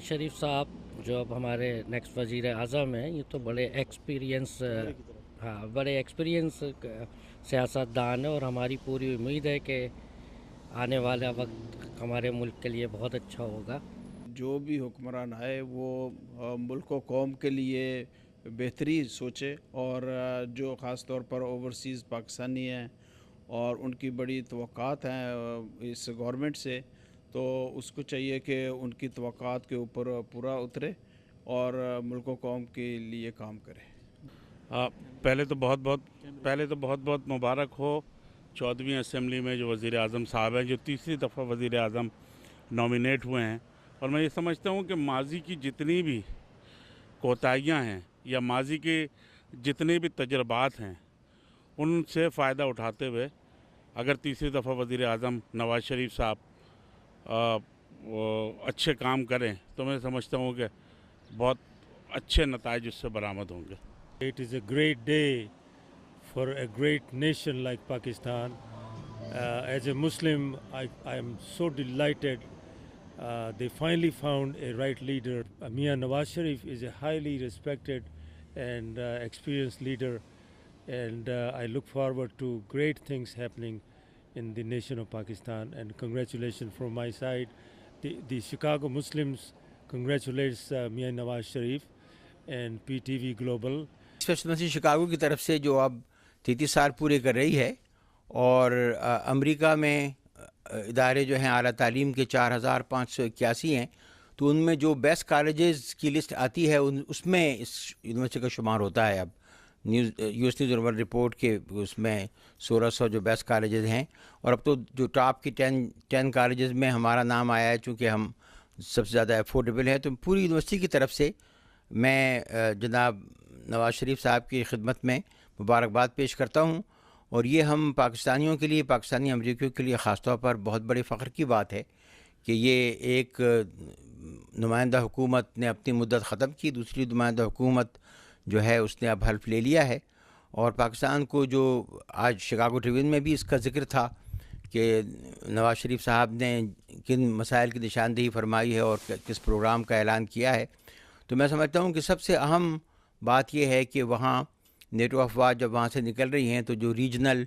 شریف صاحب جو اب ہمارے نیکسٹ وزیر اعظم ہیں، یہ تو بڑے ایکسپیرینس ہاں بڑے ایکسپیرینس سیاست دان ہیں، اور ہماری پوری امید ہے کہ آنے والا وقت ہمارے ملک کے لیے بہت اچھا ہوگا۔ جو بھی حکمران آئے وہ ملک و قوم کے لیے بہتری سوچے، اور جو خاص طور پر اوورسیز پاکستانی ہیں اور ان کی بڑی توقعات ہیں اس گورنمنٹ سے، تو اس کو چاہیے کہ ان کی توقعات کے اوپر پورا اترے اور ملک و قوم کے لیے کام کرے۔ پہلے تو بہت بہت مبارک ہو 14ویں اسمبلی میں جو وزیر اعظم صاحب ہیں، جو تیسری دفعہ وزیر اعظم نامینیٹ ہوئے ہیں۔ اور میں یہ سمجھتا ہوں کہ ماضی کی جتنی بھی کوتاہیاں ہیں یا ماضی کے جتنے بھی تجربات ہیں، ان سے فائدہ اٹھاتے ہوئے اگر تیسری دفعہ وزیر اعظم نواز شریف صاحب اچھے کام کریں تو میں سمجھتا ہوں کہ بہت اچھے نتائج اس سے برآمد ہوں گے۔ It is a great day for a great nation like Pakistan. As a Muslim, I am so delighted they finally found a right leader. Mian Nawaz Sharif is a highly respected and experienced leader, and I look forward to great things happening in the nation of Pakistan, and congratulations from my side. The Chicago Muslims congratulates Mian Nawaz Sharif and PTV Global. Special Masjid Chicago کی طرف سے جو اب 33 سال پورے کر رہی ہے، اور امریکہ میں ادارے جو ہیں اعلیٰ تعلیم کے 4581 ہیں، تو ان میں جو بیسٹ کالجز کی لسٹ آتی ہے اس میں اس یونیورسٹی کا شمار ہوتا ہے۔ اب U S news world report کے اس میں 1600 جو بیسٹ کالجز ہیں، اور اب تو جو ٹاپ کی 10 کالجز میں ہمارا نام آیا ہے، چونکہ ہم سب سے زیادہ افورڈیبل ہیں۔ تو پوری یونیورسٹی کی طرف سے میں جناب نواز شریف صاحب کی خدمت میں مبارکباد پیش کرتا ہوں، اور یہ ہم پاکستانیوں کے لیے، پاکستانی امریکیوں کے لیے خاص طور پر بہت بڑے فخر کی بات ہے کہ یہ ایک نمائندہ حکومت نے اپنی مدت ختم کی، دوسری نمائندہ حکومت جو ہے اس نے اب حلف لے لیا ہے۔ اور پاکستان کو جو آج شکاگو ٹریبیون میں بھی اس کا ذکر تھا کہ نواز شریف صاحب نے کن مسائل کی نشاندہی فرمائی ہے اور کس پروگرام کا اعلان کیا ہے، تو میں سمجھتا ہوں کہ سب سے اہم بات یہ ہے کہ وہاں نیٹو افواج جب وہاں سے نکل رہی ہیں تو جو ریجنل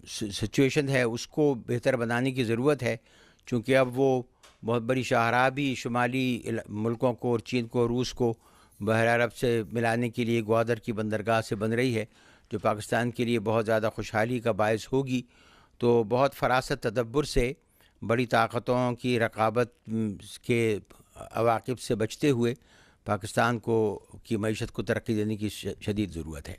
سچویشن ہے اس کو بہتر بنانے کی ضرورت ہے، چونکہ اب وہ بہت بڑی شاہراہ بھی شمالی ملکوں کو اور چین کو، روس کو بحر عرب سے ملانے کے لیے گوادر کی بندرگاہ سے بن رہی ہے، جو پاکستان کے لیے بہت زیادہ خوشحالی کا باعث ہوگی۔ تو بہت فراست تدبر سے بڑی طاقتوں کی رقابت کے عواقب سے بچتے ہوئے پاکستان کو کی معیشت کو ترقی دینے کی شدید ضرورت ہے۔